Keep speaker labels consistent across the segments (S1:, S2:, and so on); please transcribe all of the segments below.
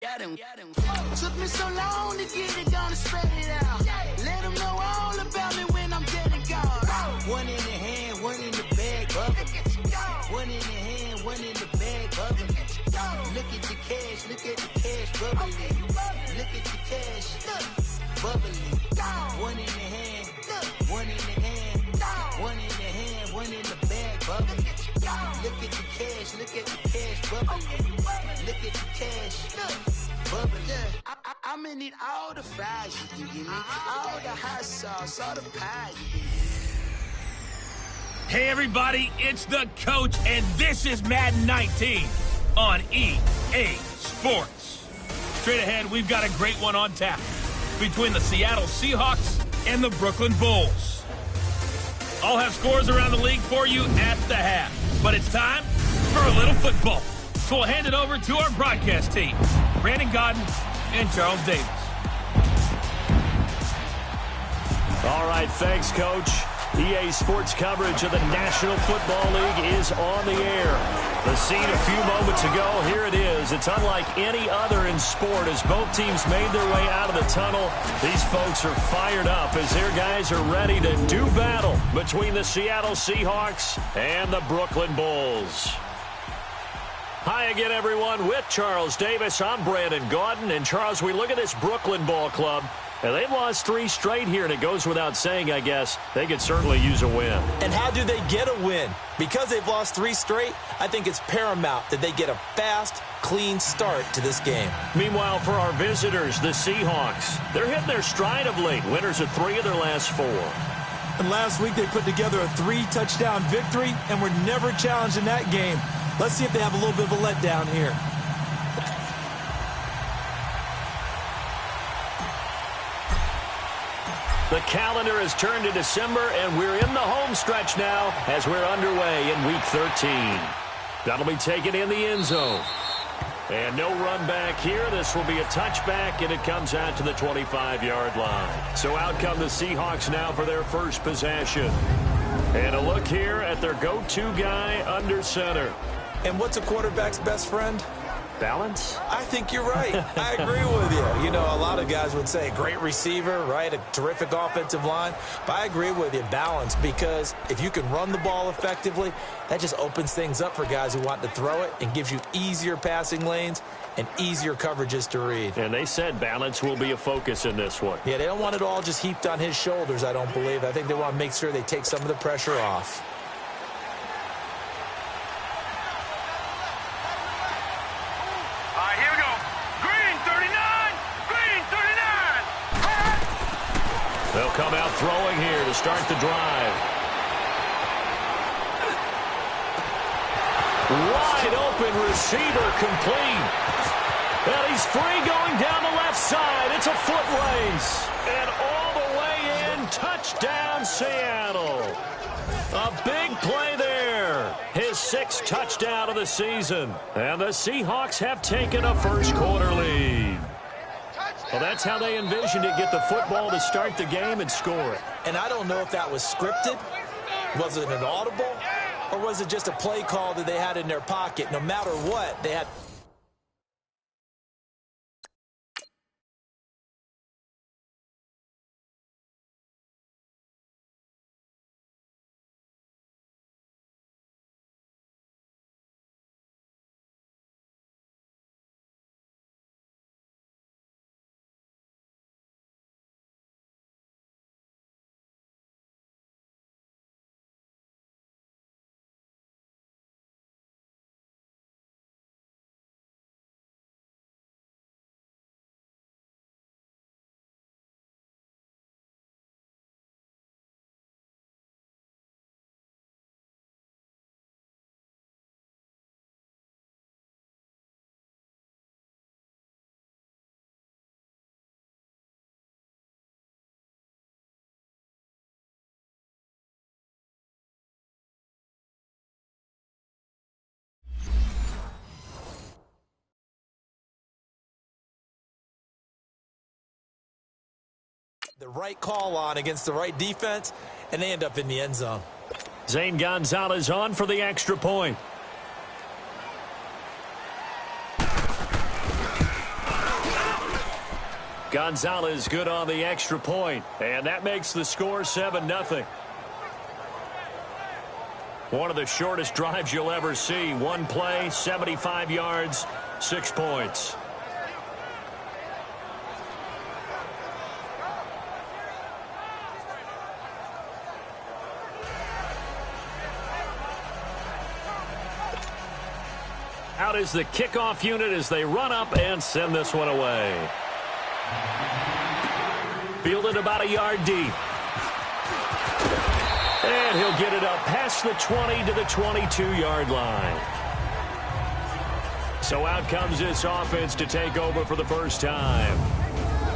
S1: Took me so long to get it, gonna spread it out. Let them know all about me when I'm dead and gone. One in the hand, one in the bag, bubbling. One in the hand, one in the bag, bubbling. Look at the cash, look at the cash, bubbling. Look at the cash, bubbling. One in the hand, one in the hand, one in the hand, one in the bag, bubbling. Look at the cash, look at the cash, bubbling. Look at the cash, bubbling. I'm gonna need all the fries you can give me, all the hot sauce, all the pie you can give me.
S2: Hey everybody, it's the coach, and this is Madden 19 on EA Sports. Straight ahead, we've got a great one on tap between the Seattle Seahawks and the Brooklyn Bulls. I'll have scores around the league for you at the half, but it's time for a little football. So we'll hand it over to our broadcast team, Brandon Godden and Charles Davis.
S3: All right, thanks, Coach. EA Sports coverage of the National Football League is on the air. The scene a few moments ago, here it is. It's unlike any other in sport as both teams made their way out of the tunnel. These folks are fired up as their guys are ready to do battle between the Seattle Seahawks and the Brooklyn Bulls. Hi again, everyone. With Charles Davis, I'm Brandon Gaudin. And, Charles, we look at this Brooklyn Ball Club, and they've lost 3 straight here, and it goes without saying, I guess, they could certainly use a win.
S4: And how do they get a win? Because they've lost 3 straight, I think it's paramount that they get a fast, clean start to this game.
S3: Meanwhile, for our visitors, the Seahawks, they're hitting their stride of late. Winners of 3 of their last 4.
S5: And last week they put together a 3-touchdown victory and were never challenged in that game. Let's see if they have a little bit of a letdown here.
S3: The calendar has turned to December, and we're in the home stretch now as we're underway in Week 13. That'll be taken in the end zone. And no run back here. This will be a touchback, and it comes out to the 25-yard line. So out come the Seahawks now for their first possession. And a look here at their go-to guy under center.
S4: And what's a quarterback's best friend?
S3: Balance?
S4: I think you're right. I agree with you. You know, a lot of guys would say great receiver, right? A terrific offensive line. But I agree with you, balance, because if you can run the ball effectively, that just opens things up for guys who want to throw it and gives you easier passing lanes and easier coverages to read.
S3: And they said balance will be a focus in this one.
S4: Yeah, they don't want it all just heaped on his shoulders, I don't believe. I think they want to make sure they take some of the pressure off.
S3: They'll come out throwing here to start the drive. Wide open receiver complete. And he's free going down the left side. It's a foot race. And all the way in, touchdown Seattle. A big play there. His 6th touchdown of the season. And the Seahawks have taken a first quarter lead. Well, that's how they envisioned it, get the football to start the game and score it.
S4: And I don't know if that was scripted. Was it an audible? Or was it just a play call that they had in their pocket? No matter what, they had... the right call on against the right defense, and they end up in the end zone.
S3: Zane Gonzalez on for the extra point. Gonzalez good on the extra point, and that makes the score 7-0. One of the shortest drives you'll ever see. One play, 75 yards, 6 points. Out is the kickoff unit as they run up and send this one away. Fielded about a yard deep. And he'll get it up past the 20 to the 22-yard line. So out comes this offense to take over for the first time.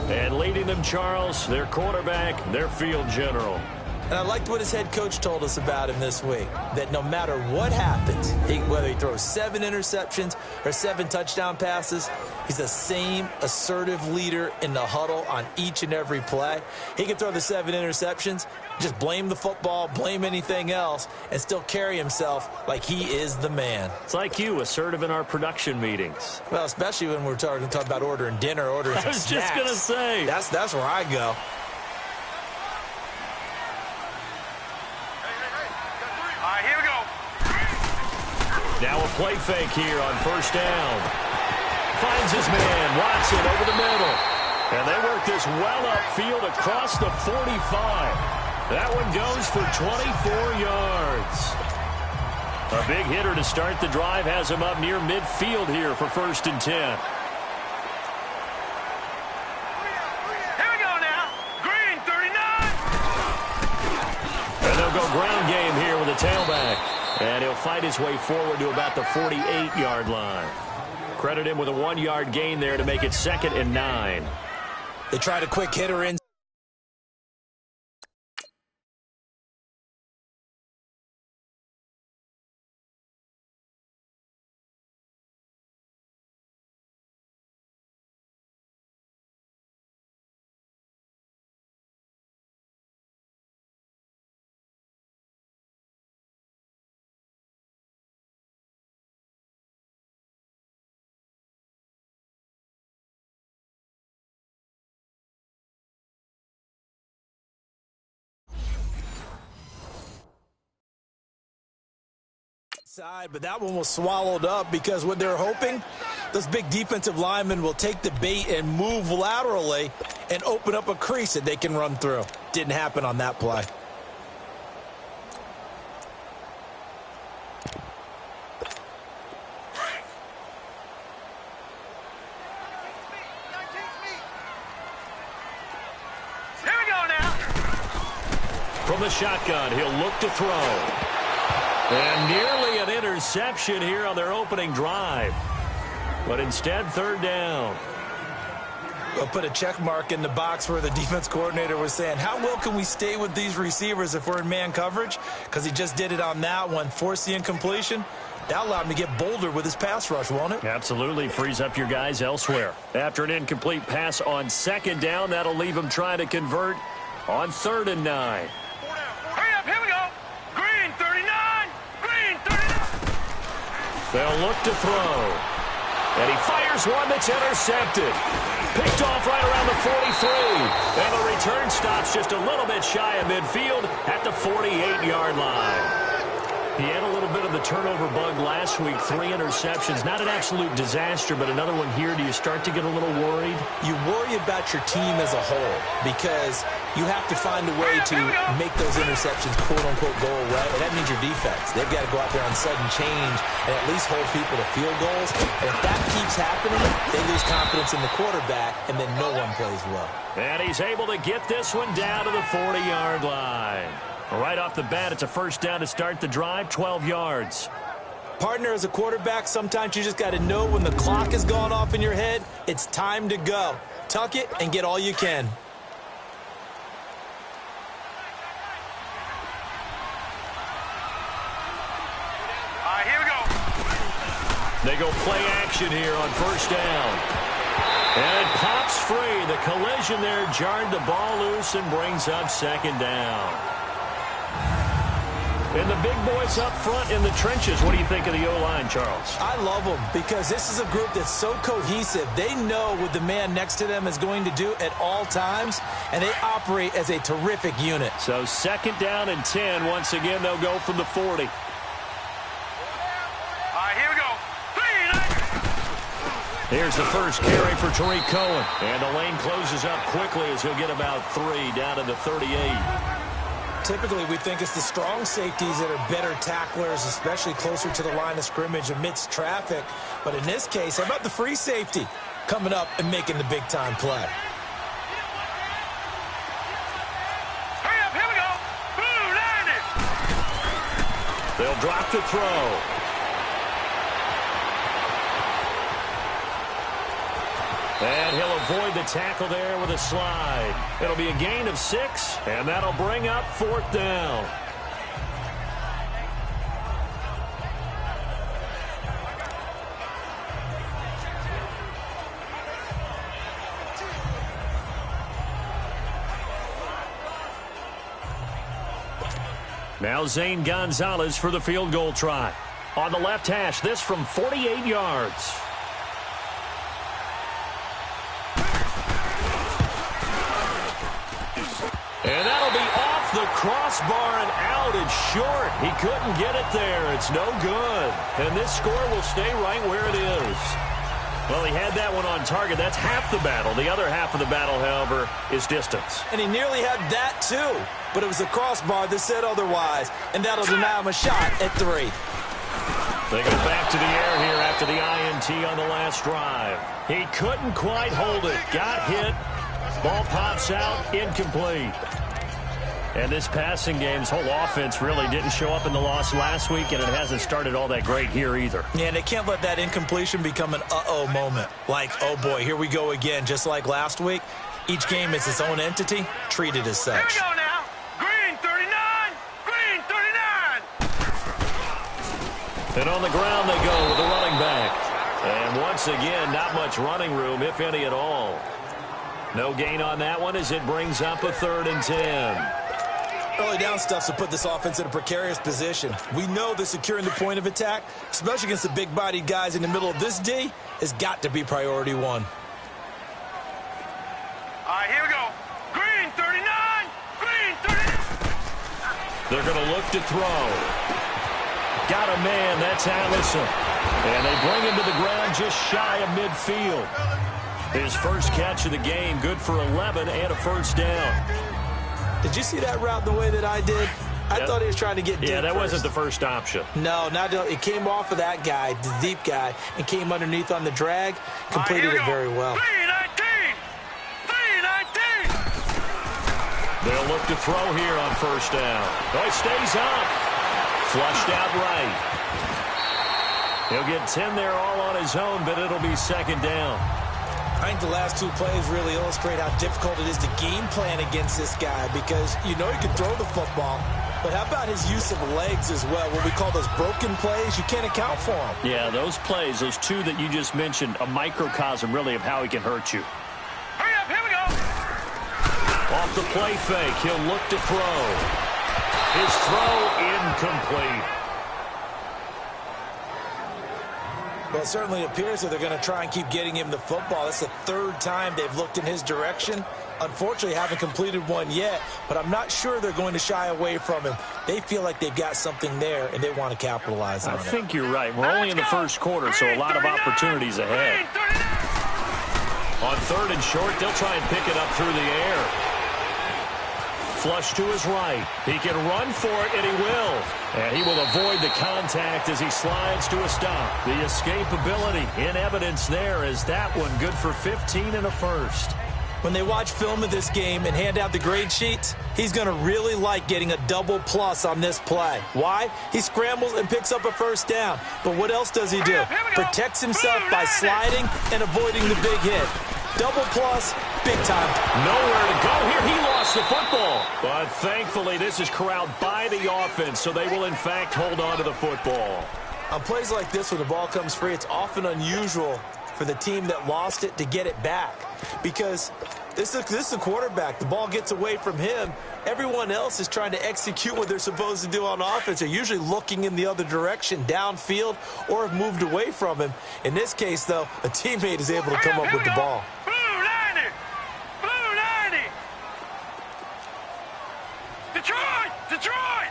S3: And leading them, Charles, their quarterback, their field general.
S4: And I liked what his head coach told us about him this week, that no matter what happens, whether he throws 7 interceptions or 7 touchdown passes, he's the same assertive leader in the huddle on each and every play. He can throw the 7 interceptions, just blame the football, blame anything else, and still carry himself like he is the man.
S3: It's like you, assertive in our production meetings.
S4: Well, especially when we're talking about ordering dinner, ordering some snacks.
S3: I was just going to say.
S4: That's where I go.
S3: Now a play fake here on first down. Finds his man, Watson, over the middle. And they work this well upfield across the 45. That one goes for 24 yards. A big hitter to start the drive has him up near midfield here for 1st and 10.
S6: Here we go now. Green, 39.
S3: And they'll go ground game here with a tailback. And he'll fight his way forward to about the 48-yard line. Credit him with a 1-yard gain there to make it 2nd and 9.
S4: They tried a quick hitter in. Side, but that one was swallowed up because what they're hoping, those big defensive linemen will take the bait and move laterally and open up a crease that they can run through. Didn't happen on that play.
S6: Here we go now.
S3: From the shotgun, he'll look to throw. And nearly an interception here on their opening drive. But instead, 3rd down.
S4: We'll put a check mark in the box where the defense coordinator was saying, how well can we stay with these receivers if we're in man coverage? Because he just did it on that one, forced the incompletion. That allowed him to get bolder with his pass rush, won't it?
S3: Absolutely. Frees up your guys elsewhere. After an incomplete pass on 2nd down, that'll leave him trying to convert on 3rd and 9.
S6: Hurry up, here we go. Green, 39. Green, 39.
S3: They'll look to throw. And he fires one that's intercepted. Picked off right around the 43. And the return stops just a little bit shy of midfield at the 48-yard line. He had a little bit of the turnover bug last week. 3 interceptions. Not an absolute disaster, but another one here. Do you start to get a little worried?
S4: You worry about your team as a whole because you have to find a way to make those interceptions, quote-unquote, go away. And that means your defense. They've got to go out there on sudden change and at least hold people to field goals. And if that keeps happening, they lose confidence in the quarterback, and then no one plays well.
S3: And he's able to get this one down to the 40-yard line. Right off the bat, it's a 1st down to start the drive, 12 yards.
S4: Partner, as a quarterback, sometimes you just got to know when the clock is going off in your head, it's time to go. Tuck it and get all you can.
S6: All right, here we go.
S3: They go play action here on 1st down. And it pops free. The collision there jarred the ball loose and brings up 2nd down. And the big boys up front in the trenches. What do you think of the O-line, Charles?
S4: I love them because this is a group that's so cohesive. They know what the man next to them is going to do at all times, and they operate as a terrific unit.
S3: So 2nd down and 10. Once again, they'll go from the 40.
S6: All right, here we go. 3, 9.
S3: Here's the first carry for Tariq Cohen. And the lane closes up quickly as he'll get about 3 down to the 38.
S4: Typically, we think it's the strong safeties that are better tacklers, especially closer to the line of scrimmage amidst traffic. But in this case, how about the free safety coming up and making the big-time play?
S6: Hurry up, here we go. Boom, landed.
S3: They'll drop the throw. And he'll avoid the tackle there with a slide. It'll be a gain of 6, and that'll bring up 4th down. Now Zane Gonzalez for the field goal try. On the left hash, this from 48 yards. And that'll be off the crossbar and out. It's short. He couldn't get it there. It's no good. And this score will stay right where it is. Well, he had that one on target. That's half the battle. The other half of the battle, however, is distance.
S4: And he nearly had that, too. But it was the crossbar that said otherwise. And that'll deny him a shot at 3.
S3: They go back to the air here after the INT on the last drive. He couldn't quite hold it. Got hit. Ball pops out, incomplete. And this passing game's whole offense really didn't show up in the loss last week, and it hasn't started all that great here either.
S4: Yeah, and they can't let that incompletion become an uh-oh moment. Like, oh boy, here we go again, just like last week. Each game is its own entity, treated as such.
S6: Here we go now. Green 39. Green 39.
S3: And on the ground they go with the running back. And once again, not much running room, if any at all. No gain on that one as it brings up a 3rd and 10.
S4: Early down stuff to put this offense in a precarious position. We know that securing the point of attack, especially against the big-bodied guys in the middle of this D, has got to be priority 1.
S6: All right, here we go. Green 39. Green 39.
S3: They're going to look to throw. Got a man. That's Allison. And they bring him to the ground just shy of midfield. His first catch of the game, good for 11 and a 1st down.
S4: Did you see that route the way that I did? I thought he was trying to get deep.
S3: Yeah, that
S4: first.
S3: wasn't the first option.
S4: No, it came off of that guy, the deep guy, and came underneath on the drag. Completed it very well.
S6: 319. 319.
S3: They'll look to throw here on 1st down. Oh, he stays up. Flushed out right. He'll get 10 there all on his own, but it'll be 2nd down.
S4: I think the last 2 plays really illustrate how difficult it is to game plan against this guy because you know he can throw the football, but how about his use of legs as well? What we call those broken plays, you can't account for them.
S3: Yeah, those plays, those 2 that you just mentioned, a microcosm really of how he can hurt you.
S6: Hurry up, here we go.
S3: Off the play fake, he'll look to throw. His throw incomplete.
S4: Well, it certainly appears that they're going to try and keep getting him the football. That's the 3rd time they've looked in his direction. Unfortunately, haven't completed one yet, but I'm not sure they're going to shy away from him. They feel like they've got something there, and they want to capitalize on it.
S3: I think you're right. We're only in the 1st quarter, so a lot of opportunities ahead. On 3rd and short, they'll try and pick it up through the air. Flush to his right. He can run for it, and he will. And he will avoid the contact as he slides to a stop. The escapability in evidence there is that one good for 15 and a 1st.
S4: When they watch film of this game and hand out the grade sheets, he's going to really like getting a double plus on this play. Why? He scrambles and picks up a 1st down. But what else does he do? Protects himself by sliding and avoiding the big hit. Double plus, big time.
S3: Nowhere to go here. He lost the football. But thankfully, this is corralled by the offense, so they will, in fact, hold on to the football.
S4: On plays like this, when the ball comes free, it's often unusual for the team that lost it to get it back. Because this is a quarterback. The ball gets away from him. Everyone else is trying to execute what they're supposed to do on offense. They're usually looking in the other direction, downfield, or have moved away from him. In this case, though, a teammate is able to come up with the ball.
S6: Blue 90! Blue 90! Detroit! Detroit!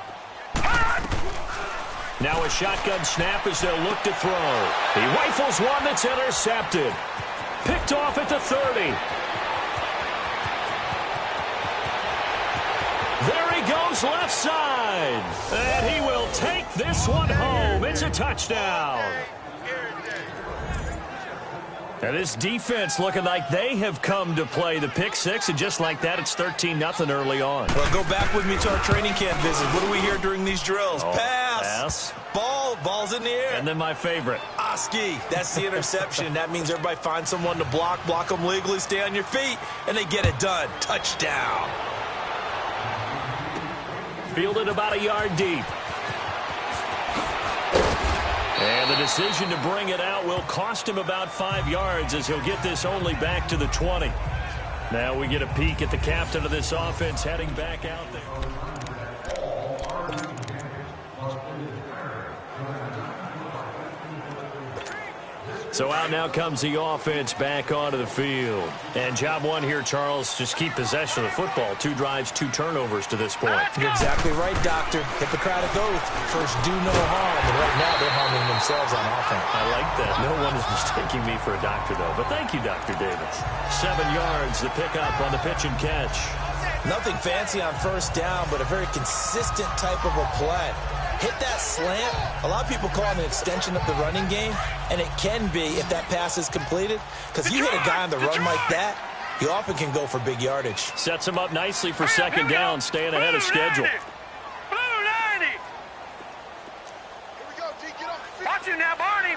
S3: Now a shotgun snap as they'll look to throw. He rifles one that's intercepted. Picked off at the 30. There he goes left side. And he will take this one home. It's a touchdown. And this defense looking like they have come to play the pick six, and just like that, it's 13-0 early on.
S4: Well, go back with me to our training camp visit. What do we hear during these drills? Pass. Ball's in the air.
S3: And then my favorite.
S4: Oski, that's the interception. That means everybody finds someone to block them legally, stay on your feet, and they get it done. Touchdown.
S3: Fielded about a yard deep. And the decision to bring it out will cost him about 5 yards as he'll get this only back to the 20. Now we get a peek at the captain of this offense heading back out there. So out now comes the offense back onto the field. And job one here, Charles, just keep possession of the football. 2 drives, 2 turnovers to this point.
S4: You're exactly right, Doctor. Hippocratic oath. First, do no harm. And right now, they're harming themselves on offense.
S3: I like that. No one is mistaking me for a doctor, though. But thank you, Dr. Davis. 7 yards, the pickup on the pitch and catch.
S4: Nothing fancy on first down, but a very consistent type of a play. Hit that slant. A lot of people call it an extension of the running game, and it can be if that pass is completed. Because you hit a guy on the run like that, he often can go for big yardage.
S3: Sets him up nicely for second down, staying ahead of schedule.
S6: Blue 90! Here we go, G, get off your feet. Watch it now, Barney!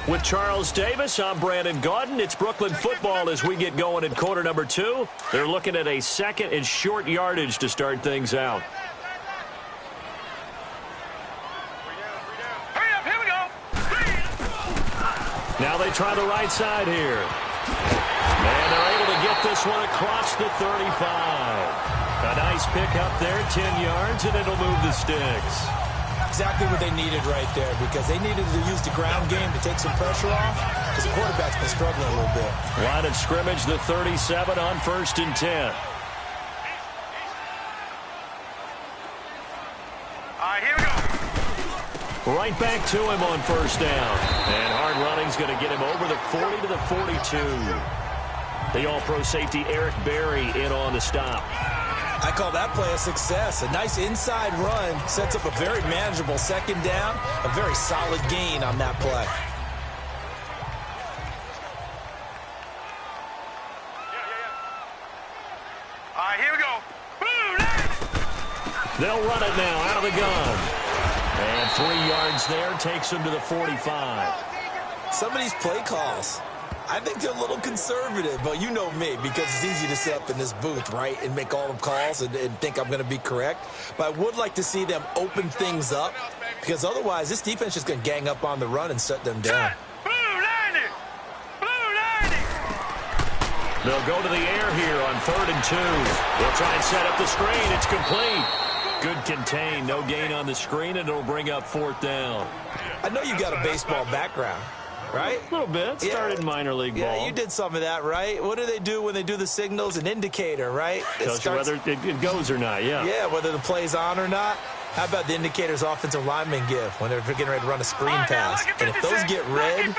S3: With Charles Davis, I'm Brandon Gaudin. It's Brooklyn football as we get going in quarter number 2. They're looking at a second and short yardage to start things out.
S6: Hurry up, here we go!
S3: Now they try the right side here. And they're able to get this one across the 35. A nice pick up there, 10 yards, and it'll move the sticks.
S4: Exactly what they needed right there, because they needed to use the ground game to take some pressure off, because the quarterback's been struggling a little bit.
S3: Line of scrimmage, the 37 on 1st and 10.
S6: All right, here we go.
S3: Right back to him on first down. And hard running's going to get him over the 40 to the 42. The all-pro safety Eric Berry in on the stop.
S4: I call that play a success. A nice inside run sets up a very manageable second down, a very solid gain on that play.
S6: All right, here we go.
S3: They'll run it now out of the gun. And 3 yards there takes him to the 45.
S4: Some of these play calls, I think they're a little conservative, but you know me, because it's easy to sit up in this booth, right, and make all the calls and think I'm going to be correct. But I would like to see them open things up, because otherwise this defense is going to gang up on the run and shut them down.
S6: Blue 90! Blue 90!
S3: They'll go to the air here on 3rd and 2. They'll try and set up the screen. It's complete. Good contain. No gain on the screen, and it'll bring up 4th down.
S4: I know you got a baseball background. Right?
S3: A little bit. Started minor league ball.
S4: Yeah, you did some of that, right? What do they do when they do the signals? An indicator, right?
S3: Tells you whether it goes or not, yeah.
S4: Yeah, whether the play's on or not. How about the indicators offensive linemen give when they're getting ready to run a screen pass? And if those get red,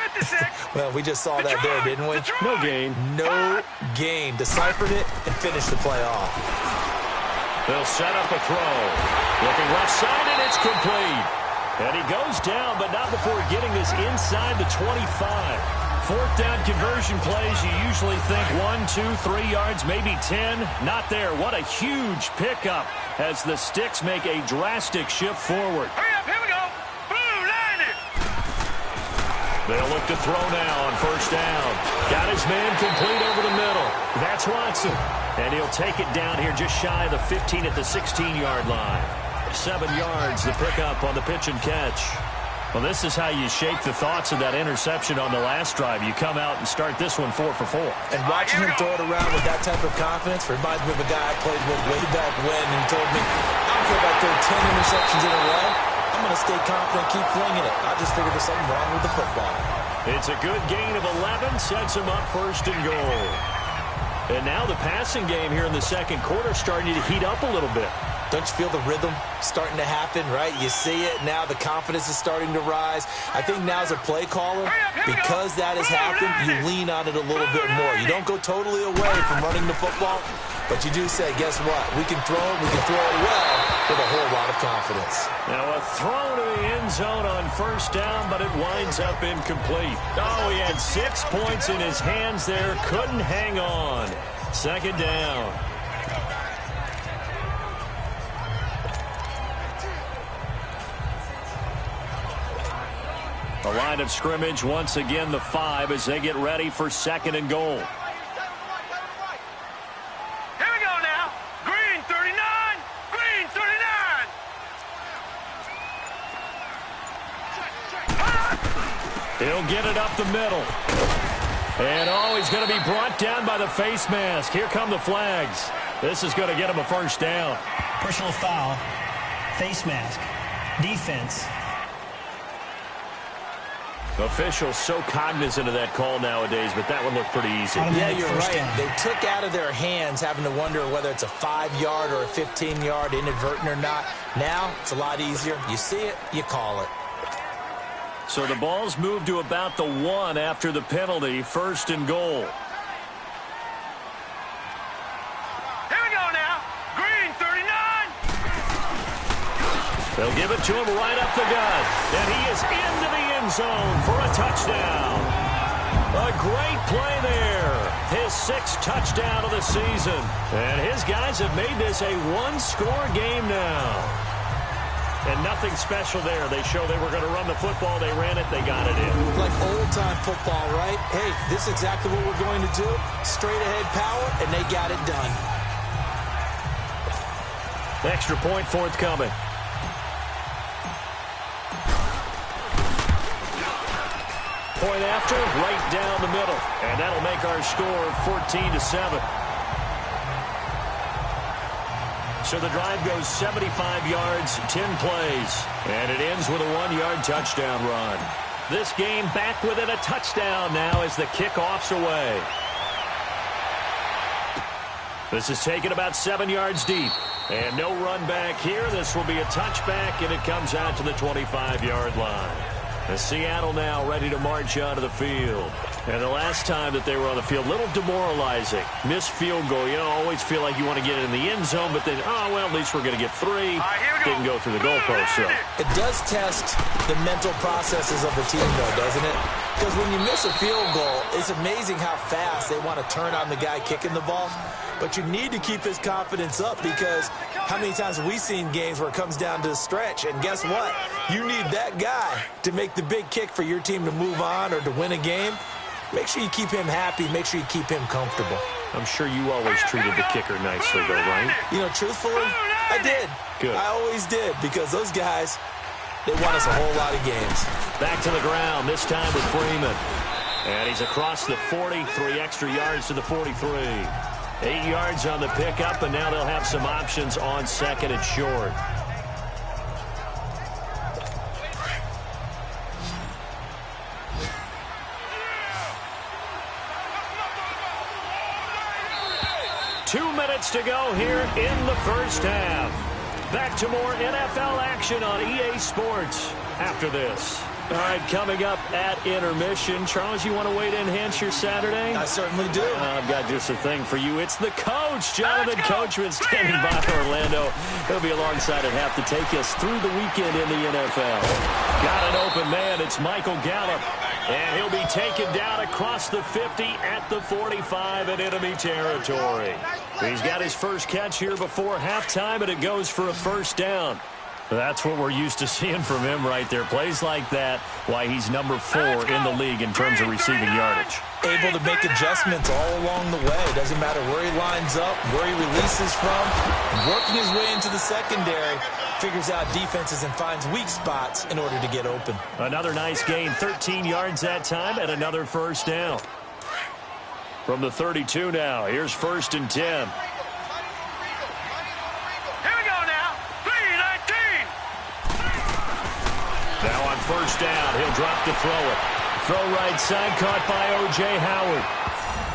S4: well, we just saw that there, didn't we?
S3: No gain.
S4: No gain. Deciphered it and finished the play off.
S3: They'll set up a throw. Looking left side, and it's complete. And he goes down, but not before getting this inside the 25. 4th down conversion plays, you usually think 1, 2, 3 yards, maybe 10. Not there. What a huge pickup as the Sticks make a drastic shift forward.
S6: Hurry up, here we go. Blue 90!
S3: They'll look to throw now on 1st down. Got his man complete over the middle. That's Watson. And he'll take it down here just shy of the 15 at the 16-yard line. 7 yards, the pickup on the pitch and catch. Well, this is how you shake the thoughts of that interception on the last drive. You come out and start this one 4 for 4.
S4: And watching him throw it around with that type of confidence reminds me of a guy I played with way back when, and he told me, I don't care about throwing 10 interceptions in a row. I'm going to stay confident, keep flinging it. I just figured there's something wrong with the football.
S3: It's a good gain of 11, sets him up 1st and goal. And now the passing game here in the second quarter starting to heat up a little bit.
S4: Don't you feel the rhythm starting to happen, right? You see it now. The confidence is starting to rise. I think now as a play caller, because that has happened, you lean on it a little bit more. You don't go totally away from running the football, but you do say, guess what? We can throw it. We can throw it well with a whole lot of confidence.
S3: Now a throw to the end zone on 1st down, but it winds up incomplete. Oh, he had 6 points in his hands there. Couldn't hang on. 2nd down. The line of scrimmage, once again, the 5 as they get ready for 2nd and goal.
S6: Here we go now. Green 39. Green 39.
S3: He'll get it up the middle. And, oh, he's going to be brought down by the face mask. Here come the flags. This is going to get him a 1st down.
S7: Personal foul, face mask, defense.
S3: Officials so cognizant of that call nowadays, but that one looked pretty easy.
S4: Yeah, you're right. They took out of their hands having to wonder whether it's a 5-yard or a 15-yard inadvertent or not. Now, it's a lot easier. You see it, you call it.
S3: So the ball's moved to about the 1 after the penalty, 1st and goal.
S6: Here we go now. Green 39.
S3: They'll give it to him right up the gut. And he is into the end zone for a touchdown. A great play there. His 6th touchdown of the season. And his guys have made this a 1-score game now. And nothing special there. They show they were going to run the football. They ran it. They got it in.
S4: Like old-time football, right? Hey, this is exactly what we're going to do. Straight-ahead power, and they got it done.
S3: Extra point forthcoming. Point after, right down the middle. And that'll make our score 14-7. So the drive goes 75 yards, 10 plays. And it ends with a 1-yard touchdown run. This game back within a touchdown now as the kickoff's away. This is taken about 7 yards deep. And no run back here. This will be a touchback, and it comes out to the 25-yard line. And Seattle now ready to march onto the field. And the last time that they were on the field, a little demoralizing. Missed field goal. You know, always feel like you want to get it in the end zone, but then, oh, well, at least we're going to get 3. Didn't go through the goalpost, so.
S4: It does test the mental processes of the team, though, doesn't it? Because when you miss a field goal, it's amazing how fast they want to turn on the guy kicking the ball. But you need to keep his confidence up, because how many times have we seen games where it comes down to the stretch? And guess what? You need that guy to make the big kick for your team to move on or to win a game. Make sure you keep him happy. Make sure you keep him comfortable.
S3: I'm sure you always treated the kicker nicely, though, right?
S4: You know, truthfully, I did.
S3: Good.
S4: I always did, because those guys, they won us a whole lot of games.
S3: Back to the ground, this time with Freeman. And he's across the 40, 3 extra yards to the 43. 8 yards on the pickup, and now they'll have some options on 2nd and short. Two minutes to go here in the first half. Back to more NFL action on EA Sports after this. All right, coming up at intermission. Charles, you want to wait to enhance your Saturday?
S4: I certainly do.
S3: I've got just a thing for you. It's the coach, Jonathan Coachman, standing by Orlando. He'll be alongside at half to take us through the weekend in the NFL. Got an open man. It's Michael Gallup. And he'll be taken down across the 50 at the 45 in enemy territory. He's got his first catch here before halftime, and it goes for a 1st down. That's what we're used to seeing from him right there. Plays like that, why he's number 4 in the league in terms of receiving yardage.
S4: Able to make adjustments all along the way. Doesn't matter where he lines up, where he releases from. Working his way into the secondary, figures out defenses and finds weak spots in order to get open.
S3: Another nice gain, 13 yards that time, and another first down. From the 32 now, here's 1st and 10. Now on first down, he'll drop to throw it. Throw right side, caught by O.J. Howard.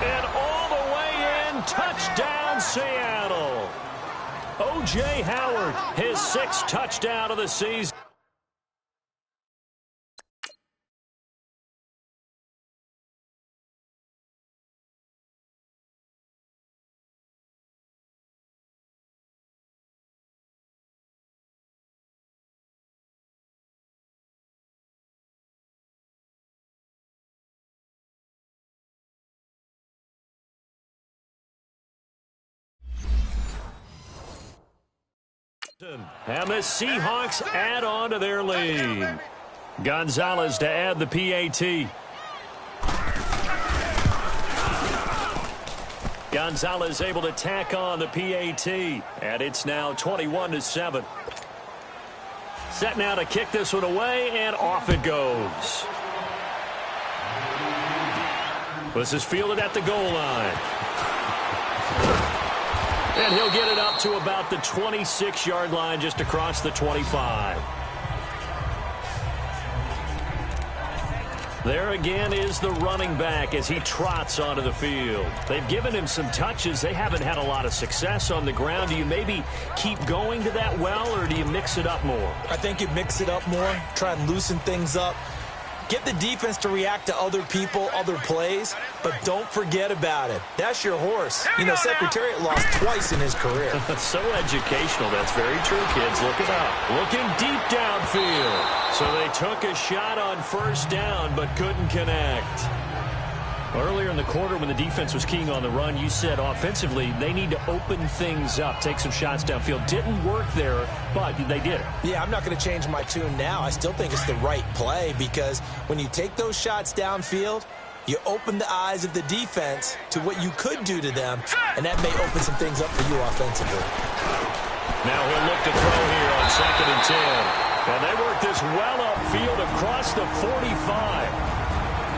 S3: And all the way in, touchdown Seattle. O.J. Howard, his 6th touchdown of the season. And the Seahawks add on to their lead. Gonzalez to add the PAT. Gonzalez able to tack on the PAT. And it's now 21-7. Set now to kick this one away, and off it goes. This is fielded at the goal line. And he'll get it up to about the 26-yard line, just across the 25. There again is the running back as he trots onto the field. They've given him some touches. They haven't had a lot of success on the ground. Do you maybe keep going to that well, or do you mix it up more?
S4: I think you mix it up more, try and loosen things up. Get the defense to react to other people, other plays, but don't forget about it. That's your horse. You know, Secretariat lost twice in his career.
S3: So educational. That's very true, kids. Look it up. Looking deep downfield. So they took a shot on first down, but couldn't connect. Earlier in the quarter, when the defense was keying on the run, you said offensively they need to open things up, take some shots downfield. Didn't work there, but they did it.
S4: Yeah, I'm not going to change my tune now. I still think it's the right play because when you take those shots downfield, you open the eyes of the defense to what you could do to them, and that may open some things up for you offensively.
S3: Now he'll look to throw here on 2nd and 10. And they work this well upfield across the 45.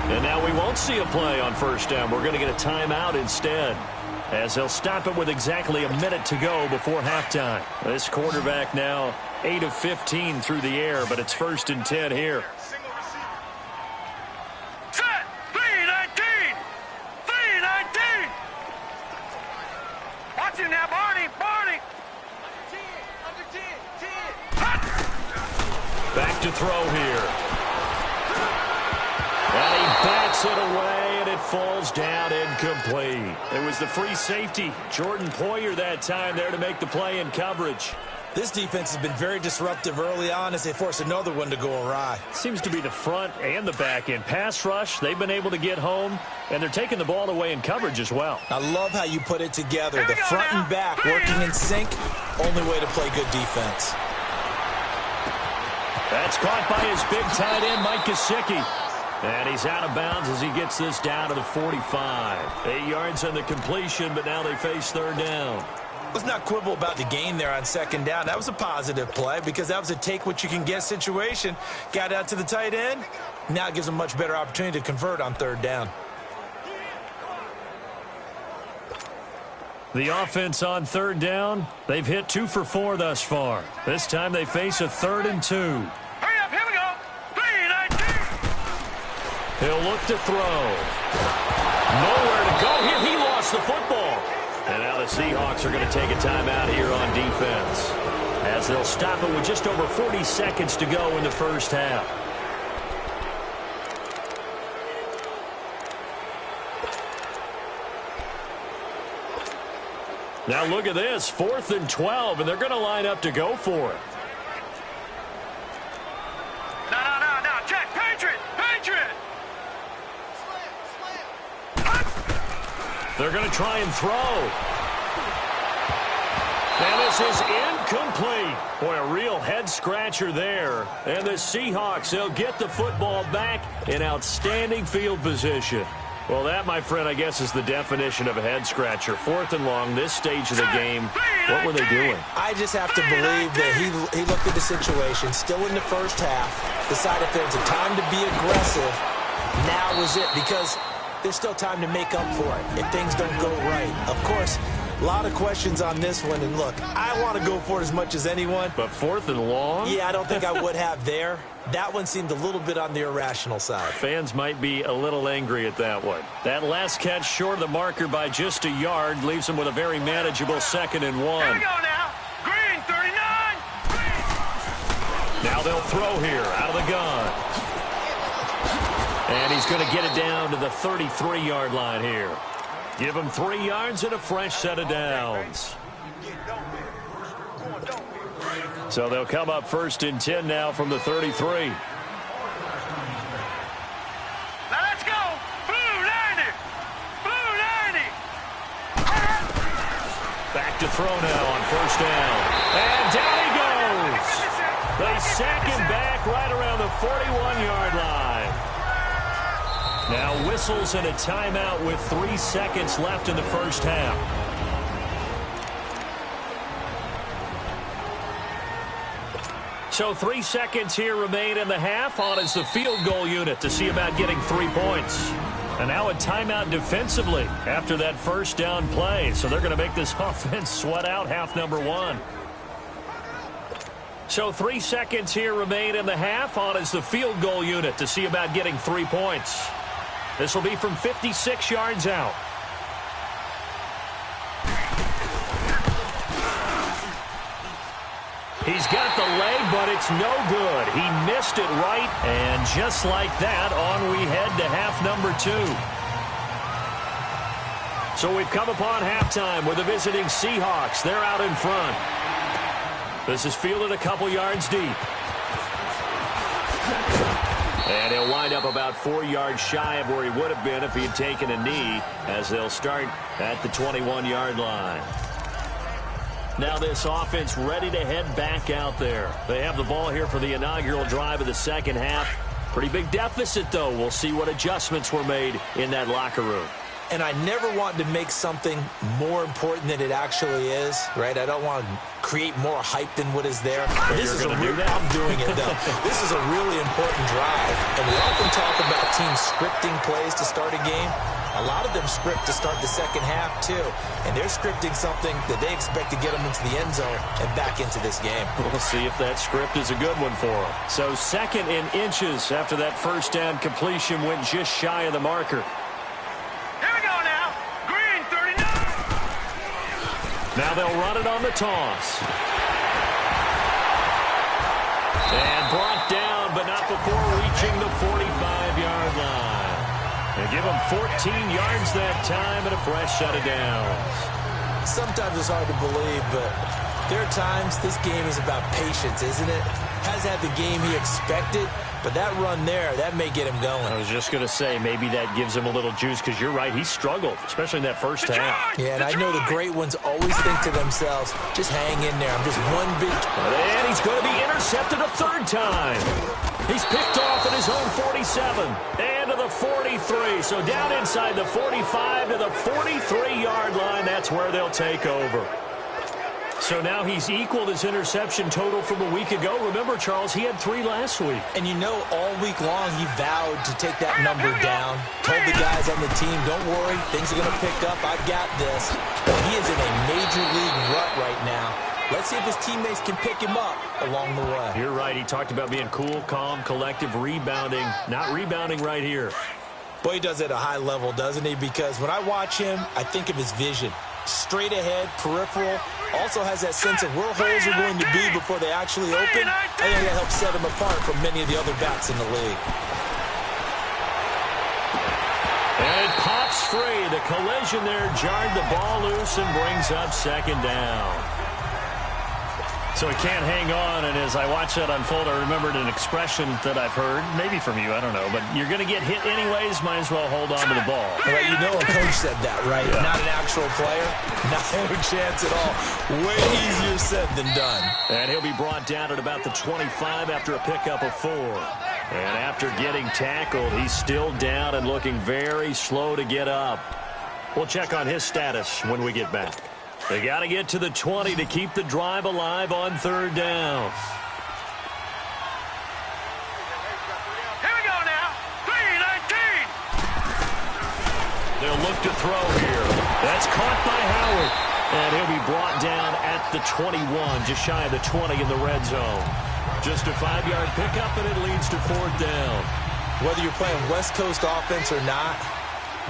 S3: And now we won't see a play on first down. We're going to get a timeout instead, as they'll stop it with exactly a minute to go before halftime. This quarterback now 8 of 15 through the air, but it's 1st and 10 here.
S6: Set! 3-19! 3-19! Watch it now, Barney! Barney! Under 10! 10!
S3: Back to throw here. And he backs it away, and it falls down incomplete. It was the free safety, Jordan Poyer, that time there to make the play in coverage.
S4: This defense has been very disruptive early on as they force another one to go awry.
S3: Seems to be the front and the back end. Pass rush, they've been able to get home, and they're taking the ball away in coverage as well.
S4: I love how you put it together. The front and back working in sync, only way to play good defense.
S3: That's caught by his big tight end, Mike Gesicki. And he's out of bounds as he gets this down to the 45. 8 yards on the completion, but now they face third down.
S4: Let's not quibble about the gain there on 2nd down. That was a positive play because that was a take-what-you-can-get situation. Got out to the tight end. Now it gives them a much better opportunity to convert on 3rd down.
S3: The offense on 3rd down, they've hit 2 for 4 thus far. This time they face a 3rd and 2.
S6: Hurry up, here we go! 3-19!
S3: He'll look to throw. Nowhere to go here. He lost the football. And now the Seahawks are going to take a timeout here on defense, as they'll stop it with just over 40 seconds to go in the first half. Now look at this, 4th and 12, and they're going to line up to go for it.
S6: No, check, Patriot!
S3: They're going to try and throw. And this is incomplete. Boy, a real head-scratcher there. And the Seahawks, they'll get the football back in outstanding field position. Well, that, my friend, I guess is the definition of a head-scratcher. 4th and long, this stage of the game. What were they doing?
S4: I just have to believe that he looked at the situation, still in the first half, decided if there's a time to be aggressive, now was it, because there's still time to make up for it if things don't go right. Of course, a lot of questions on this one, and look, I want to go for it as much as anyone.
S3: But 4th and long?
S4: Yeah, I don't think I would have there. That one seemed a little bit on the irrational side.
S3: Fans might be a little angry at that one. That last catch short of the marker by just a yard leaves them with a very manageable 2nd and 1.
S6: Here we go now. Green, 39.
S3: Now they'll throw here out of the gun. And he's going to get it down to the 33-yard line here. Give him 3 yards and a fresh set of downs. So they'll come up 1st and 10 now from the 33.
S6: Now let's go. Blue 90. Blue 90.
S3: Back to throw now on 1st down. And down he goes. They sack him back right around the 41-yard line. Now whistles and a timeout with 3 seconds left in the first half. So 3 seconds here remain in the half. On is the field goal unit to see about getting 3 points. And now a timeout defensively after that first down play. So they're going to make this offense sweat out half number 1. So 3 seconds here remain in the half. On is the field goal unit to see about getting 3 points. This will be from 56 yards out. He's got the leg, but it's no good. He missed it right, and just like that, on we head to half number 2. So we've come upon halftime with the visiting Seahawks. They're out in front. This is fielded a couple yards deep. And he'll wind up about 4 yards shy of where he would have been if he had taken a knee, as they'll start at the 21-yard line. Now this offense ready to head back out there. They have the ball here for the inaugural drive of the second half. Pretty big deficit, though. We'll see what adjustments were made in that locker room.
S4: And I never want to make something more important than it actually is, right? I don't want to create more hype than what is there.
S3: I'm
S4: doing it, though. This is a really important drive. And we often talk about teams scripting plays to start a game. A lot of them script to start the second half, too. And they're scripting something that they expect to get them into the end zone and back into this game.
S3: We'll see if that script is a good one for them. So 2nd and inches after that first down completion went just shy of the marker.
S6: Here we go now. Green, 39.
S3: Now they'll run it on the toss. And brought down, but not before reaching the 45-yard line. And give them 14 yards that time and a fresh set of downs.
S4: Sometimes it's hard to believe, but there are times this game is about patience, isn't it? Hasn't had the game he expected, but that run there, that may get him going.
S3: I was just going to say, maybe that gives him a little juice, because you're right, he struggled, especially in that first half.
S4: Yeah, and I know the great ones always think to themselves, just hang in there. I'm just one big...
S3: And he's going to be intercepted a 3rd time. He's picked off at his own 47 and to the 43. So down inside the 45 to the 43-yard line. That's where they'll take over. So now he's equaled his interception total from a week ago. Remember, Charles, he had 3 last week.
S4: And you know, all week long he vowed to take that number down. Told the guys on the team, don't worry, things are going to pick up. I've got this. But he is in a major league rut right now. Let's see if his teammates can pick him up along the way.
S3: You're right. He talked about being cool, calm, collective, rebounding. Not rebounding right here.
S4: Boy, he does it at a high level, doesn't he? Because when I watch him, I think of his vision. Straight ahead, peripheral. Also has that sense of where holes are going to be before they actually open. I think that helps set him apart from many of the other bats in the league.
S3: And it pops free. The collision there jarred the ball loose and brings up 2nd down. So he can't hang on, and as I watch that unfold, I remembered an expression that I've heard, maybe from you, I don't know, but you're going to get hit anyways, might as well hold on to the ball.
S4: Well, you know a coach said that, right? Yeah. Not an actual player. No chance at all. Way easier said than done.
S3: And he'll be brought down at about the 25 after a pickup of 4. And after getting tackled, he's still down and looking very slow to get up. We'll check on his status when we get back. They got to get to the 20 to keep the drive alive on 3rd down.
S6: Here we go now. 3-19.
S3: They'll look to throw here. That's caught by Howard. And he'll be brought down at the 21, just shy of the 20 in the red zone. Just a 5-yard pickup, and it leads to 4th down.
S4: Whether you're playing West Coast offense or not,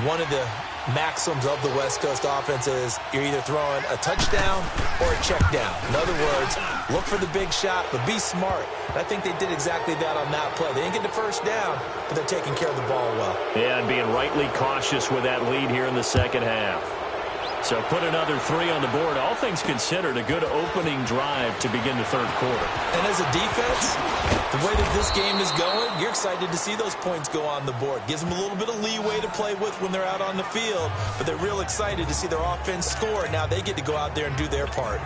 S4: one of the maxims of the West Coast offense is you're either throwing a touchdown or a check down. In other words, look for the big shot, but be smart. And I think they did exactly that on that play. They didn't get the first down, but they're taking care of the ball well.
S3: Yeah, and being rightly cautious with that lead here in the second half. So put another 3 on the board. All things considered, a good opening drive to begin the 3rd quarter.
S4: And as a defense, the way that this game is going, you're excited to see those points go on the board. Gives them a little bit of leeway to play with when they're out on the field, but they're real excited to see their offense score. Now they get to go out there and do their part.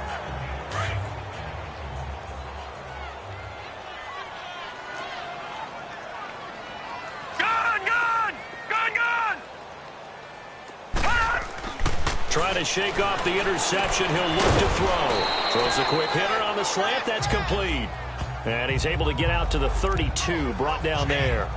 S3: Trying to shake off the interception. He'll look to throw. Throws a quick hitter on the slant. That's complete. And he's able to get out to the 32. Brought down there.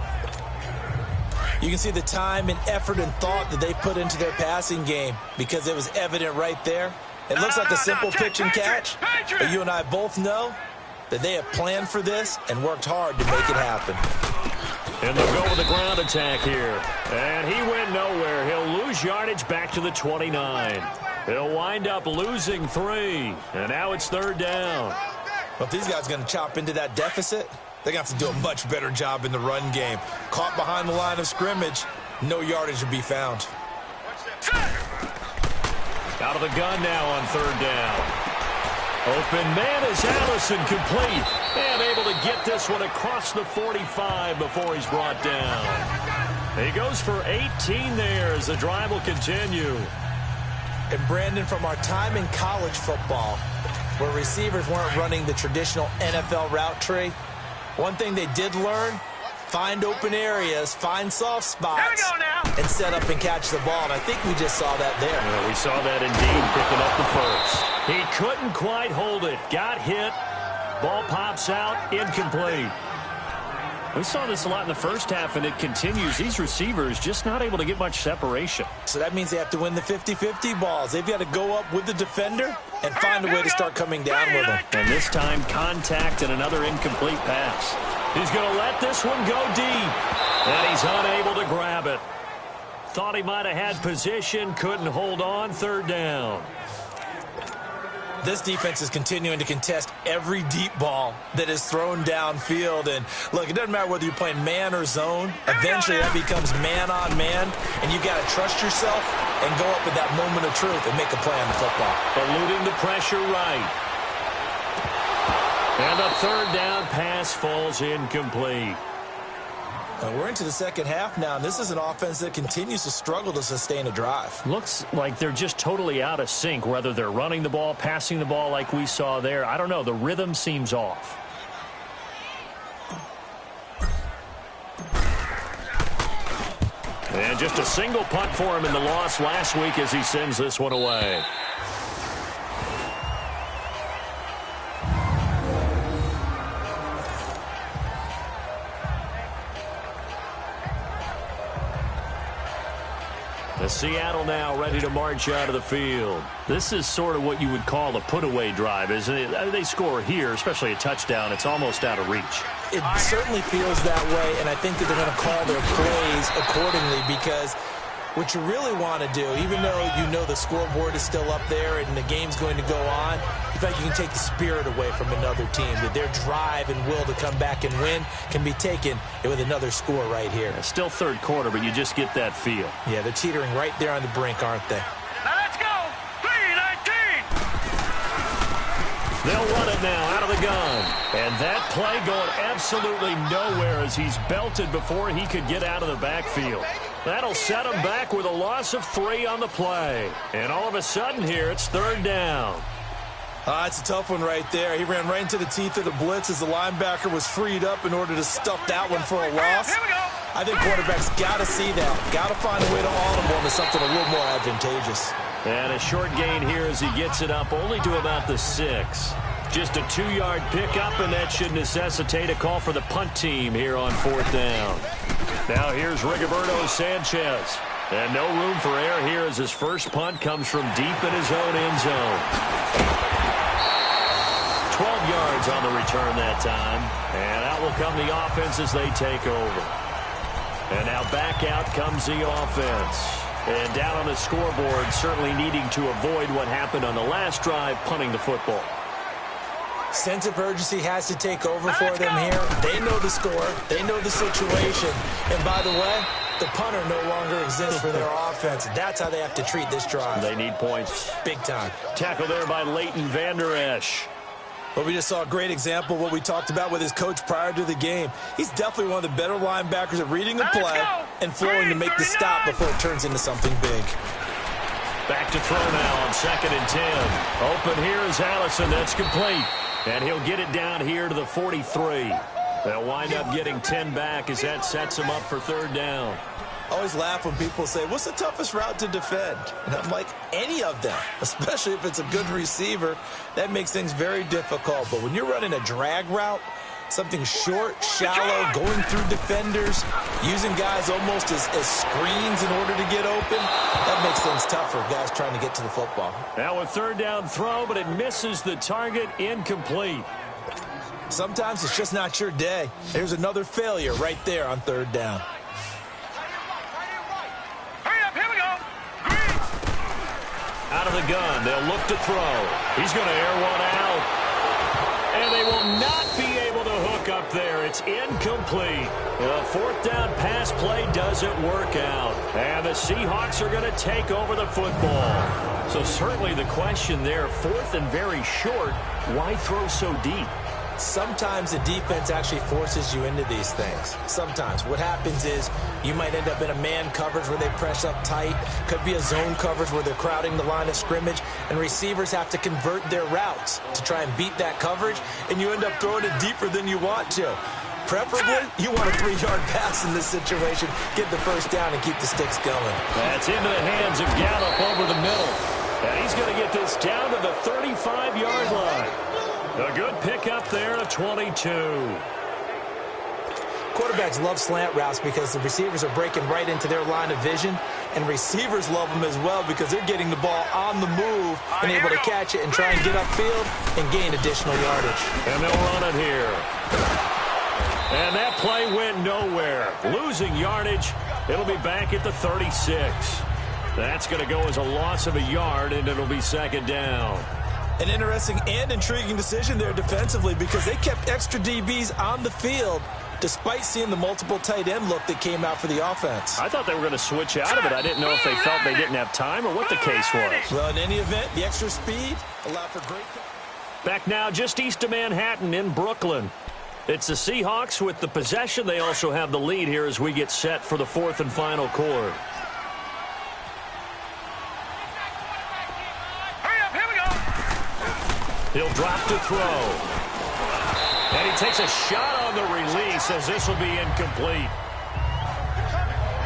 S4: You can see the time and effort and thought that they put into their passing game because it was evident right there. It looks like a simple pitch and catch, but you and I both know that they have planned for this and worked hard to make it happen.
S3: And they'll go with the ground attack here. And he went nowhere. He'll lose yardage back to the 29. He'll wind up losing 3. And now it's 3rd down.
S4: Well, if these guys are going to chop into that deficit, they're going to have to do a much better job in the run game. Caught behind the line of scrimmage, no yardage to be found.
S3: Out of the gun now on 3rd down. Open man is Allison, complete. And able to get this one across the 45 before he's brought down. He goes for 18 there as the drive will continue.
S4: And Brandon, from our time in college football, where receivers weren't running the traditional NFL route tree, one thing they did learn, find open areas, find soft spots, and set up and catch the ball. And I think we just saw that there.
S3: Yeah, we saw that indeed, picking up the first. He couldn't quite hold it. Got hit. Ball pops out. Incomplete. We saw this a lot in the first half, and it continues. These receivers just not able to get much separation.
S4: So that means they have to win the 50-50 balls. They've got to go up with the defender and find a way to start coming down with them.
S3: And this time, contact and another incomplete pass. He's going to let this one go deep. And he's unable to grab it. Thought he might have had position, couldn't hold on. 3rd down.
S4: This defense is continuing to contest every deep ball that is thrown downfield. And look, it doesn't matter whether you're playing man or zone. Eventually that becomes man on man, and you got to trust yourself and go up at that moment of truth and make a play on the football.
S3: Eluding the pressure right. And the 3rd down pass falls incomplete.
S4: We're into the second half now, and this is an offense that continues to struggle to sustain a drive.
S3: Looks like they're just totally out of sync, whether they're running the ball, passing the ball like we saw there. I don't know. The rhythm seems off. And just a single punt for him in the loss last week as he sends this one away. Seattle now ready to march out of the field. This is sort of what you would call a put-away drive, isn't it? They score here, especially a touchdown. It's almost out of reach.
S4: It certainly feels that way, and I think that they're going to call their plays accordingly because what you really want to do, even though you know the scoreboard is still up there and the game's going to go on, in fact, you can take the spirit away from another team, that their drive and will to come back and win can be taken with another score right here.
S3: It's still 3rd quarter, but you just get that feel.
S4: Yeah, they're teetering right there on the brink, aren't they?
S6: Now let's go. 3-19.
S3: They'll run it now out of the gun. And that play going absolutely nowhere as he's belted before he could get out of the backfield. That'll set him back with a loss of 3 on the play. And all of a sudden here, it's 3rd down.
S4: It's a tough one right there. He ran right into the teeth of the blitz as the linebacker was freed up in order to stuff that one for a loss. I think quarterbacks got to see that. Got to find a way to audible into something a little more advantageous.
S3: And a short gain here as he gets it up only to about the 6. Just a 2-yard pickup, and that should necessitate a call for the punt team here on 4th down. Now here's Rigoberto Sanchez. And no room for error here as his first punt comes from deep in his own end zone. 12 yards on the return that time. And out will come the offense as they take over. And now back out comes the offense. And down on the scoreboard, certainly needing to avoid what happened on the last drive, punting the football.
S4: Sense of urgency has to take over for them here. They know the score. They know the situation. And by the way, the punter no longer exists for their offense. That's how they have to treat this drive.
S3: They need points.
S4: Big time.
S3: Tackle there by Leighton Vander Esch.
S4: Well, we just saw a great example of what we talked about with his coach prior to the game. He's definitely one of the better linebackers at reading a play and flowing to make the stop before it turns into something big.
S3: Back to throw now on 2nd and 10. Open here is Allison. That's complete. And he'll get it down here to the 43. They'll wind up getting 10 back as that sets him up for 3rd down.
S4: I always laugh when people say, what's the toughest route to defend? And I'm like, any of them, especially if it's a good receiver. That makes things very difficult. But when you're running a drag route, something short, shallow, going through defenders, using guys almost as screens in order to get open, that makes things tough for guys trying to get to the football.
S3: Now a 3rd down throw, but it misses the target, incomplete.
S4: Sometimes it's just not your day. There's another failure right there on 3rd down.
S6: Hurry up, here we go.
S3: Out of the gun, they'll look to throw. He's going to air one out. And they will not be able to hook up there. It's incomplete. The 4th down pass play doesn't work out. And the Seahawks are going to take over the football. So certainly the question there, 4th and very short, why throw so deep?
S4: Sometimes the defense actually forces you into these things. Sometimes. What happens is you might end up in a man coverage where they press up tight. Could be a zone coverage where they're crowding the line of scrimmage, and receivers have to convert their routes to try and beat that coverage, and you end up throwing it deeper than you want to. Preferably, you want a 3-yard pass in this situation. Get the first down and keep the sticks going.
S3: That's into the hands of Gallup over the middle. And he's going to get this down to the 35-yard line. A good pickup there at 22.
S4: Quarterbacks love slant routes because the receivers are breaking right into their line of vision, and receivers love them as well because they're getting the ball on the move and able to catch it and try and get upfield and gain additional yardage.
S3: And they'll run it here. And that play went nowhere. Losing yardage. It'll be back at the 36. That's going to go as a loss of a yard, and it'll be 2nd down.
S4: An interesting and intriguing decision there defensively because they kept extra DBs on the field despite seeing the multiple tight end look that came out for the offense.
S3: I thought they were going to switch out of it. I didn't know if they felt they didn't have time or what the case was.
S4: Well, in any event, the extra speed allowed for great...
S3: Back now just east of Manhattan in Brooklyn. It's the Seahawks with the possession. They also have the lead here as we get set for the 4th and final quarter. He'll drop to throw. And he takes a shot on the release as this will be incomplete.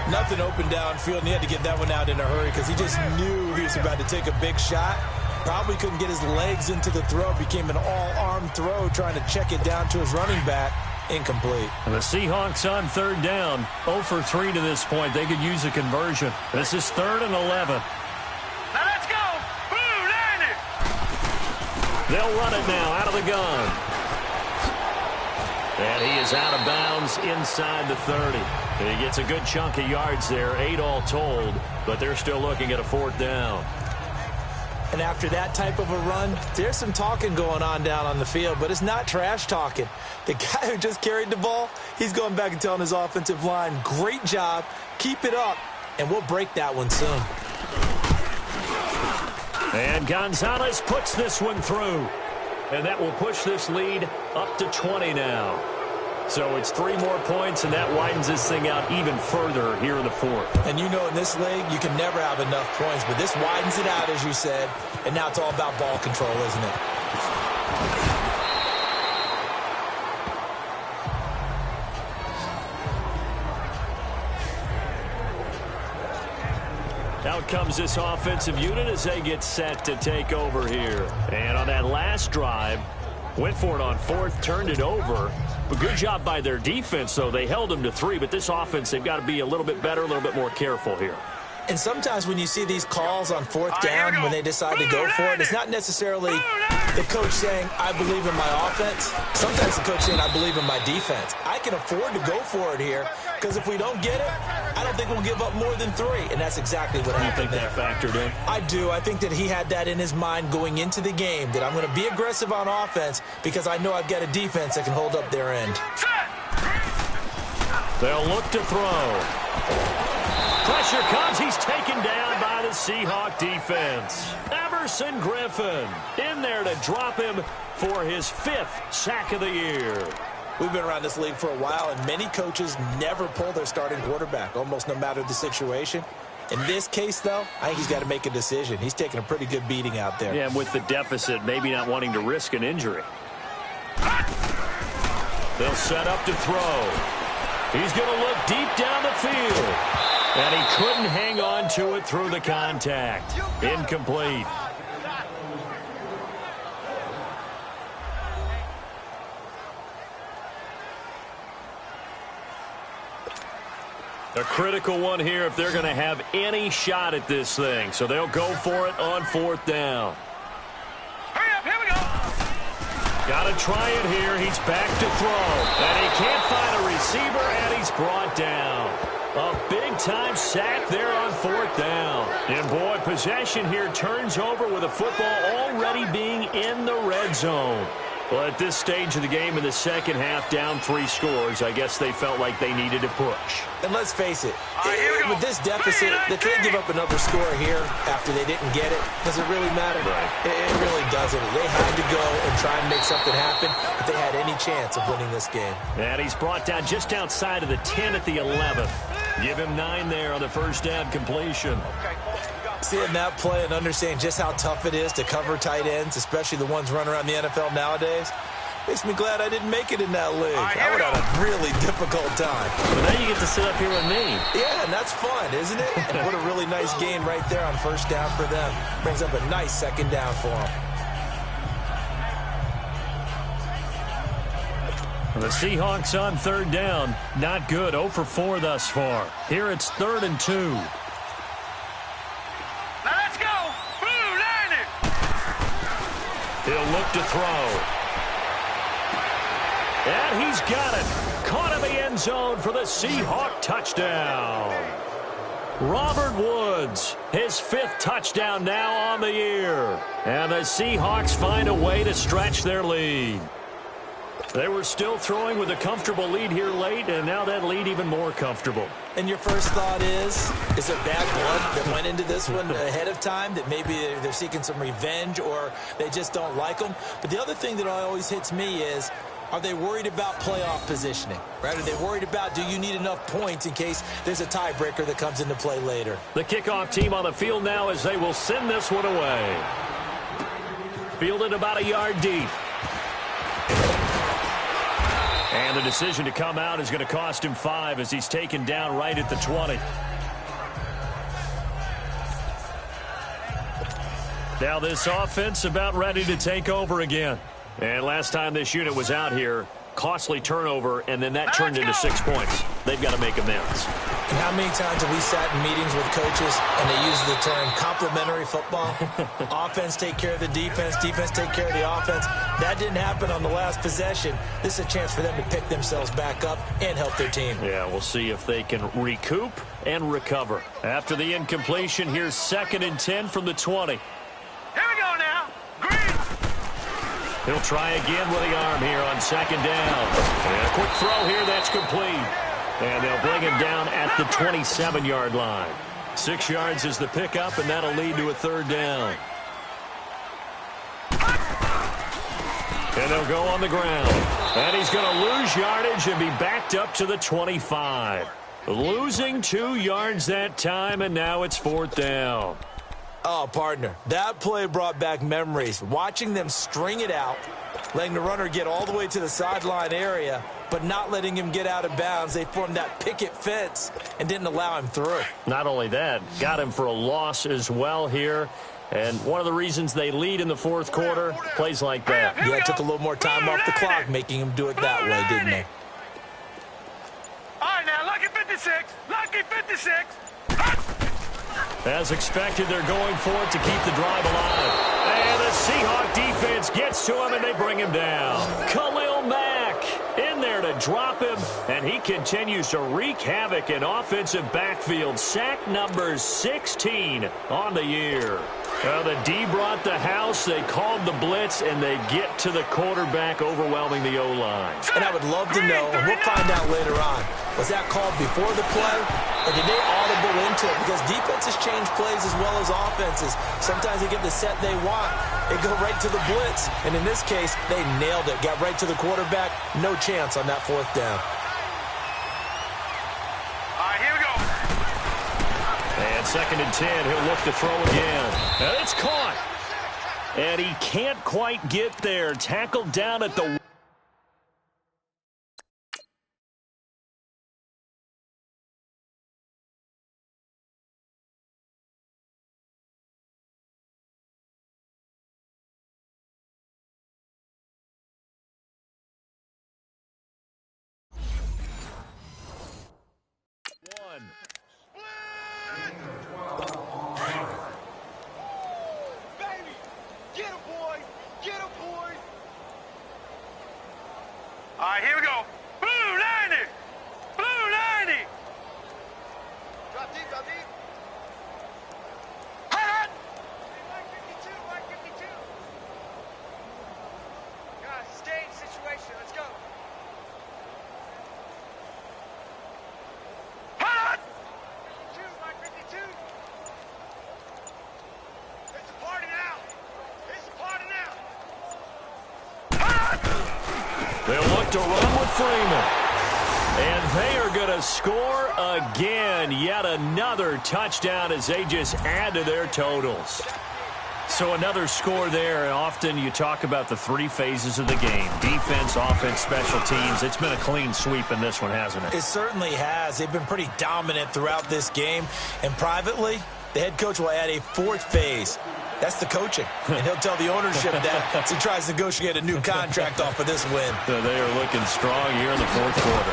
S4: Nothing open downfield, and he had to get that one out in a hurry because he just knew he was about to take a big shot. Probably couldn't get his legs into the throw. Became an all-arm throw trying to check it down to his running back. Incomplete.
S3: And the Seahawks on 3rd down. 0 for 3 to this point. They could use a conversion. This is 3rd and 11.
S6: Now let's go. Blue 90.
S3: They'll run it now out of the gun. And he is out of bounds inside the 30. And he gets a good chunk of yards there, 8 all told, but they're still looking at a 4th down.
S4: And after that type of a run, there's some talking going on down on the field, but it's not trash talking. The guy who just carried the ball, he's going back and telling his offensive line, great job, keep it up, and we'll break that one soon.
S3: And Gonzalez puts this one through. And that will push this lead up to 20 now. So it's 3 more points, and that widens this thing out even further here in the fourth.
S4: And you know in this league, you can never have enough points, but this widens it out, as you said, and now it's all about ball control, isn't it?
S3: Out comes this offensive unit as they get set to take over here. And on that last drive, went for it on 4th, turned it over. But good job by their defense, though. They held them to 3, but this offense, they've got to be a little bit better, a little bit more careful here.
S4: And sometimes when you see these calls on 4th down, when they decide to go for it, it's not necessarily the coach saying, I believe in my offense. Sometimes the coach saying, I believe in my defense. I can afford to go for it here, because if we don't get it, I don't think we'll give up more than 3. And that's exactly what happened there.
S3: You think that factored in?
S4: I do. I think that he had that in his mind going into the game, that I'm going to be aggressive on offense because I know I've got a defense that can hold up their end.
S3: They'll look to throw. Pressure comes. He's taken down by the Seahawk defense. Everson Griffin in there to drop him for his 5th sack of the year.
S4: We've been around this league for a while, and many coaches never pull their starting quarterback, almost no matter the situation. In this case, though, I think he's got to make a decision. He's taking a pretty good beating out there.
S3: Yeah, and with the deficit, maybe not wanting to risk an injury. They'll set up to throw. He's going to look deep down the field. And he couldn't hang on to it through the contact. Incomplete. A critical one here if they're going to have any shot at this thing. So they'll go for it on 4th down.
S6: Hurry up, here we go.
S3: Got to try it here. He's back to throw. And he can't find a receiver, and he's brought down. A big-time sack there on 4th down. And, boy, possession here turns over with the football already being in the red zone. Well, at this stage of the game in the second half, down 3 scores, I guess they felt like they needed to push.
S4: And let's face it,
S6: right,
S4: with this deficit, they can't give up another score here after they didn't get it. Does it really matter?
S3: Right.
S4: It really doesn't. They had to go and try and make something happen if they had any chance of winning this game.
S3: And he's brought down just outside of the 10 at the 11th. Give him 9 there on the first down completion.
S4: Seeing that play and understanding just how tough it is to cover tight ends, especially the ones running around the NFL nowadays, makes me glad I didn't make it in that league. I would have a really difficult time.
S3: But now you get to sit up here with me.
S4: Yeah, and that's fun, isn't it? And what a really nice gain right there on first down for them. Brings up a nice second down for them.
S3: The Seahawks on 3rd down. Not good. 0 for 4 thus far. Here it's 3rd and 2.
S6: Now let's go. Blue, line it.
S3: He'll look to throw. And he's got it. Caught in the end zone for the Seahawk touchdown. Robert Woods, his 5th touchdown now on the year. And the Seahawks find a way to stretch their lead. They were still throwing with a comfortable lead here late, and now that lead even more comfortable.
S4: And your first thought is there bad blood that went into this one ahead of time, that maybe they're seeking some revenge or they just don't like them? But the other thing that always hits me is, are they worried about playoff positioning? Right? Are they worried about, do you need enough points in case there's a tiebreaker that comes into play later?
S3: The kickoff team on the field now as they will send this one away. Fielded about a yard deep. And the decision to come out is going to cost him 5 as he's taken down right at the 20. Now this offense about ready to take over again. And last time this unit was out here, costly turnover, and then that turned into 6 points. They've got to make amends.
S4: And how many times have we sat in meetings with coaches and they use the term complementary football? Offense take care of the defense, defense take care of the offense. That didn't happen on the last possession. This is a chance for them to pick themselves back up and help their team.
S3: Yeah, we'll see if they can recoup and recover. After the incompletion, here's 2nd and 10 from the 20.
S6: Here we go now. Green.
S3: He'll try again with the arm here on 2nd down. And a quick throw here, that's complete. And they'll bring him down at the 27-yard line. 6 yards is the pickup, and that'll lead to a 3rd down. And they'll go on the ground. And he's going to lose yardage and be backed up to the 25. Losing 2 yards that time, and now it's 4th down.
S4: Oh, partner, that play brought back memories. Watching them string it out, letting the runner get all the way to the sideline area, but not letting him get out of bounds. They formed that picket fence and didn't allow him through.
S3: Not only that, got him for a loss as well here. And one of the reasons they lead in the 4th quarter, plays like that.
S4: Yeah, it took a little more time off the clock, making him do it that way, didn't they?
S6: All right, now, lucky 56. Lucky 56.
S3: As expected, they're going for it to keep the drive alive. And the Seahawk defense gets to him, and they bring him down. Khalil Mack in there to drop him, and he continues to wreak havoc in offensive backfield. Sack number 16 on the year. The D brought the house, they called the blitz, and they get to the quarterback, overwhelming the O-line.
S4: And I would love to know, and we'll find out later on, was that called before the play, or did they audible into it? Because defenses change plays as well as offenses. Sometimes they get the set they want. They go right to the blitz, and in this case, they nailed it. Got right to the quarterback. No chance on that 4th down.
S6: All right, here we go.
S3: And 2nd and 10, he'll look to throw again. And it's caught. And he can't quite get there. Tackled down at the...
S6: Baby, get him, boys. Get him, boys. All right, here we go. Blue 90. Blue 90. Drop deep, drop deep. Hot. White 52, white 52. Guys, stage situation. Let's go. Hot. 52, white 52. It's a party now. It's a party now.
S3: They'll look to run with Freeman. And they are going to score again. Yet another touchdown as they just add to their totals. So another score there. And often you talk about the 3 phases of the game. Defense, offense, special teams. It's been a clean sweep in this one, hasn't it?
S4: It certainly has. They've been pretty dominant throughout this game. And privately, the head coach will add a 4th phase. That's the coaching. And he'll tell the ownership that as he tries to negotiate a new contract off of this win.
S3: So they are looking strong here in the 4th quarter.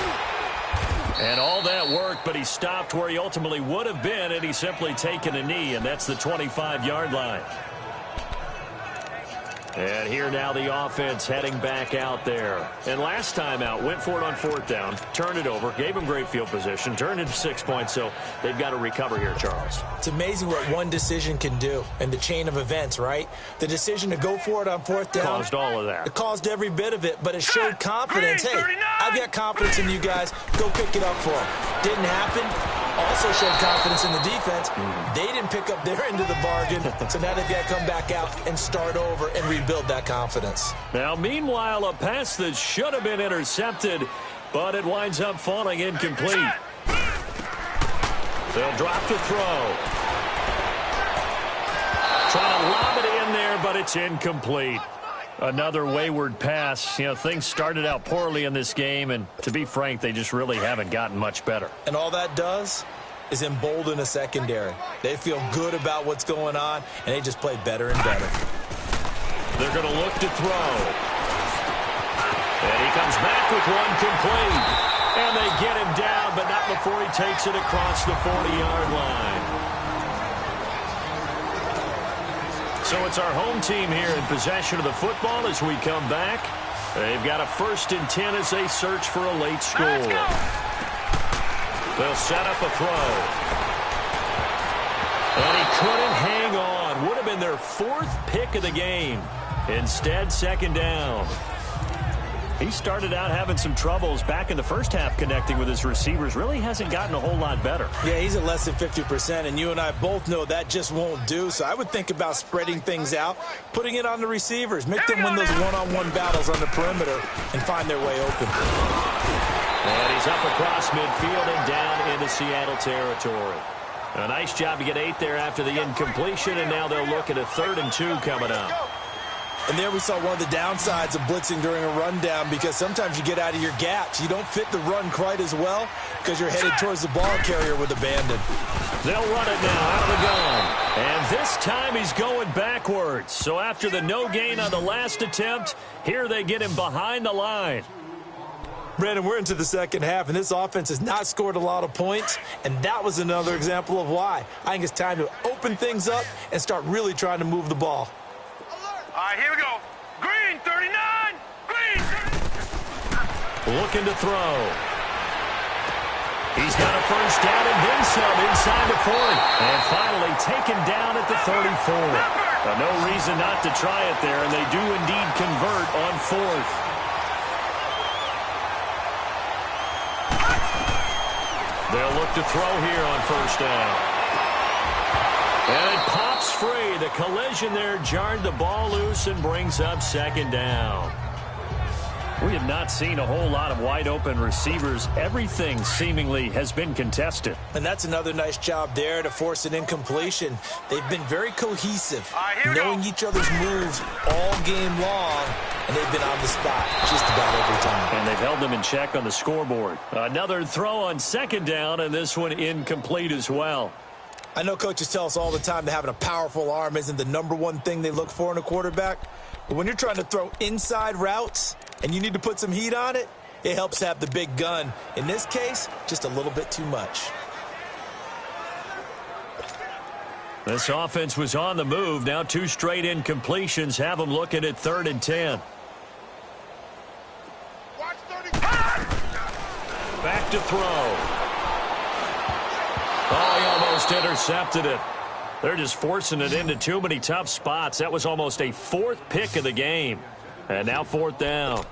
S3: And all that worked, but he stopped where he ultimately would have been, and he's simply taken a knee, and that's the 25-yard line. And here now the offense heading back out there. And last time out, went for it on 4th down, turned it over, gave him great field position, turned it to 6 points, so they've got to recover here, Charles.
S4: It's amazing what one decision can do in the chain of events, right? The decision to go for it on 4th down.
S3: Caused all of that.
S4: It caused every bit of it, but it showed confidence. Hey, I've got confidence in you guys. Go pick it up for them. Didn't happen. Also showed confidence in the defense. They didn't pick up their end of the bargain, so now they've got to come back out and start over and rebuild that confidence.
S3: Now, meanwhile, a pass that should have been intercepted, but it winds up falling incomplete. They'll drop the throw. Trying to lob it in there, but it's incomplete. Another wayward pass. You know, things started out poorly in this game, and to be frank, they just really haven't gotten much better.
S4: And all that does is embolden a secondary. They feel good about what's going on, and they just play better and better.
S3: They're going to look to throw. And he comes back with one complete. And they get him down, but not before he takes it across the 40-yard line. So it's our home team here in possession of the football as we come back. They've got a 1st and 10 as they search for a late score. They'll set up a throw. And he couldn't hang on. Would have been their 4th pick of the game. Instead, 2nd down. He started out having some troubles back in the first half connecting with his receivers. Really hasn't gotten a whole lot better.
S4: Yeah, he's at less than 50%, and you and I both know that just won't do. So I would think about spreading things out, putting it on the receivers, make them win those one-on-one battles on the perimeter and find their way open.
S3: And he's up across midfield and down into Seattle territory. A nice job to get 8 there after the incompletion, and now they'll look at a 3rd and 2 coming up.
S4: And there we saw one of the downsides of blitzing during a rundown, because sometimes you get out of your gaps. You don't fit the run quite as well because you're headed towards the ball carrier with abandon.
S3: They'll run it now out of the gun. And this time he's going backwards. So after the no gain on the last attempt, here they get him behind the line.
S4: Brandon, we're into the second half, and this offense has not scored a lot of points, and that was another example of why. I think it's time to open things up and start really trying to move the ball.
S6: All right, here we go. Green, 39. Green.
S3: Looking to throw. He's got a first down and then some inside the 40. And finally taken down at the 34. No reason not to try it there, and they do indeed convert on 4th. They'll look to throw here on first down. And it pops free. The collision there jarred the ball loose and brings up 2nd down. We have not seen a whole lot of wide-open receivers. Everything seemingly has been contested.
S4: And that's another nice job there to force an incompletion. They've been very cohesive, knowing each other's moves all game long, and they've been on the spot just about every time.
S3: And they've held them in check on the scoreboard. Another throw on 2nd down, and this one incomplete as well.
S4: I know coaches tell us all the time that having a powerful arm isn't the #1 thing they look for in a quarterback. But when you're trying to throw inside routes and you need to put some heat on it, it helps to have the big gun. In this case, just a little bit too much.
S3: This offense was on the move. Now 2 straight incompletions have them looking at 3rd and 10. Back to throw. Oh, he almost intercepted it. They're just forcing it into too many tough spots. That was almost a 4th pick of the game. And now 4th down.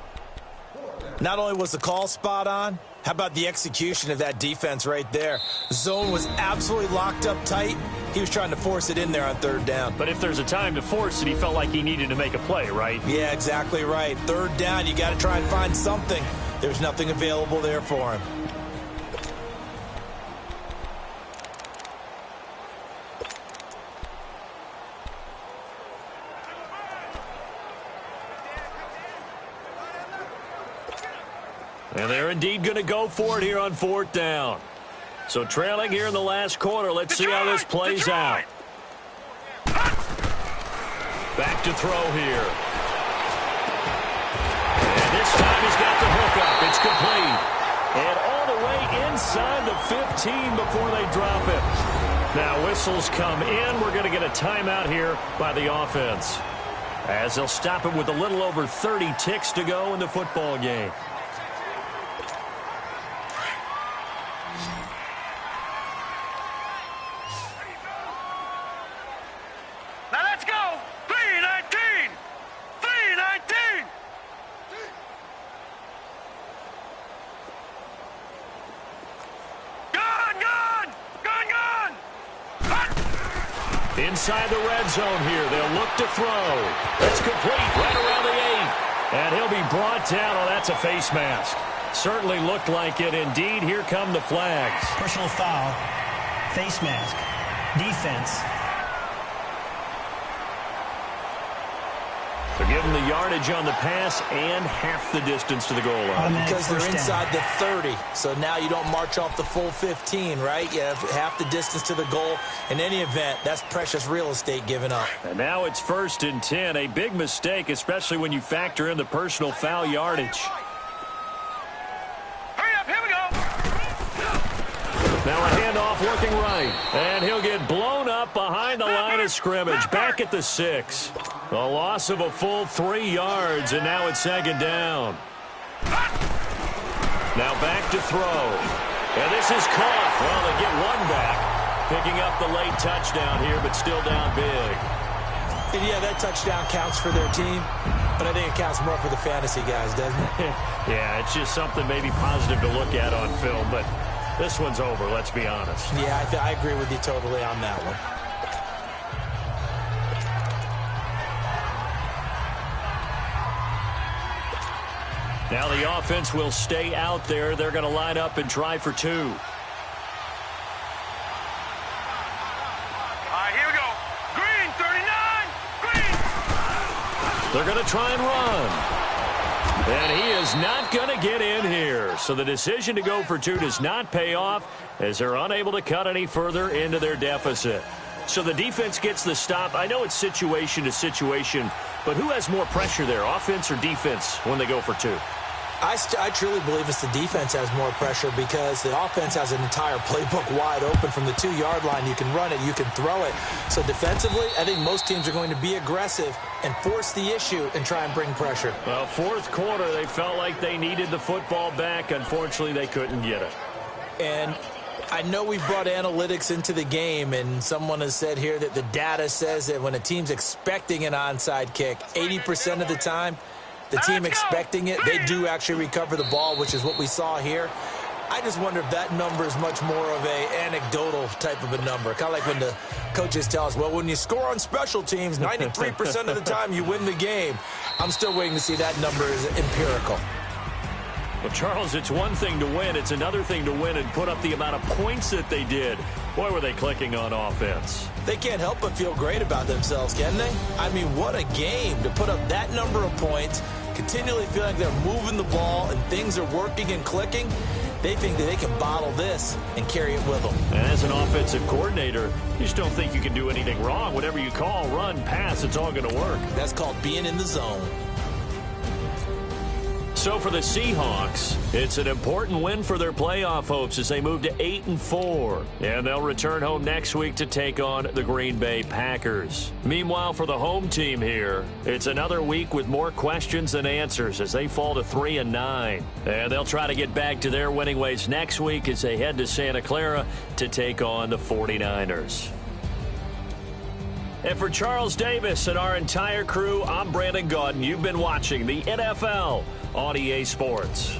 S4: Not only was the call spot on, how about the execution of that defense right there? The zone was absolutely locked up tight. He was trying to force it in there on 3rd down.
S3: But if there's a time to force it, he felt like he needed to make a play, right?
S4: Yeah, exactly right. 3rd down, you got to try and find something. There's nothing available there for him.
S3: And they're indeed going to go for it here on 4th down. So trailing here in the last quarter. Let's see how this plays out. Back to throw here. And this time he's got the hook up. It's complete. And all the way inside the 15 before they drop it. Now whistles come in. We're going to get a timeout here by the offense, as they'll stop it with a little over 30 ticks to go in the football game.
S6: Now let's go. 3-19. 3-19. Gun.
S3: Inside the red zone here. They'll look to throw. It's complete right around the 8. And he'll be brought down. Oh, that's a face mask. Certainly looked like it. Indeed, here come the flags.
S7: Personal foul, face mask, defense.
S3: They're giving the yardage on the pass and half the distance to the goal line.
S4: Because they're inside the 30. So now you don't march off the full 15, right? You have half the distance to the goal. In any event, that's precious real estate given up.
S3: And now it's 1st and 10. A big mistake, especially when you factor in the personal foul yardage.
S6: Hurry up, here we go.
S3: Now a handoff working right. And he'll get blown up behind the line of scrimmage. Back at the 6. A loss of a full 3 yards, and now it's 2nd down. Now back to throw. And this is caught. Well, they get one back. Picking up the late touchdown here, but still down big.
S4: And yeah, that touchdown counts for their team. But I think it counts more for the fantasy guys, doesn't it?
S3: Yeah, it's just something maybe positive to look at on film, but this one's over, let's be honest.
S4: Yeah, I agree with you totally on that one.
S3: Now the offense will stay out there. They're going to line up and try for 2.
S6: All right, here we go. Green, 39. Green.
S3: They're going to try and run. And he is not going to get in here. So the decision to go for 2 does not pay off as they're unable to cut any further into their deficit. So the defense gets the stop. I know it's situation to situation, but who has more pressure there, offense or defense, when they go for 2?
S4: I truly believe it's the defense has more pressure because the offense has an entire playbook wide open from the 2-yard line. You can run it, you can throw it. So defensively, I think most teams are going to be aggressive and force the issue and try and bring pressure.
S3: Well, fourth quarter, they felt like they needed the football back. Unfortunately, they couldn't get it.
S4: And I know we've brought analytics into the game, and someone has said here that the data says that when a team's expecting an onside kick, 80% of the time, the team expecting it, they do actually recover the ball, which is what we saw here. I just wonder if that number is much more of a anecdotal type of a number. Kind of like when the coaches tell us, well, when you score on special teams, 93% of the time you win the game. I'm still waiting to see that number is empirical.
S3: Well, Charles, it's one thing to win. It's another thing to win and put up the amount of points that they did. Boy, were they clicking on offense.
S4: They can't help but feel great about themselves, can they? I mean, what a game to put up that number of points, continually feeling like they're moving the ball and things are working and clicking. They think that they can bottle this and carry it with them.
S3: And as an offensive coordinator, you just don't think you can do anything wrong. Whatever you call, run, pass, it's all going to work.
S4: That's called being in the zone.
S3: So for the Seahawks, it's an important win for their playoff hopes as they move to 8-4. And they'll return home next week to take on the Green Bay Packers. Meanwhile, for the home team here, it's another week with more questions than answers as they fall to 3-9. And they'll try to get back to their winning ways next week as they head to Santa Clara to take on the 49ers. And for Charles Davis and our entire crew, I'm Brandon Gaudin. You've been watching the NFL on EA Sports.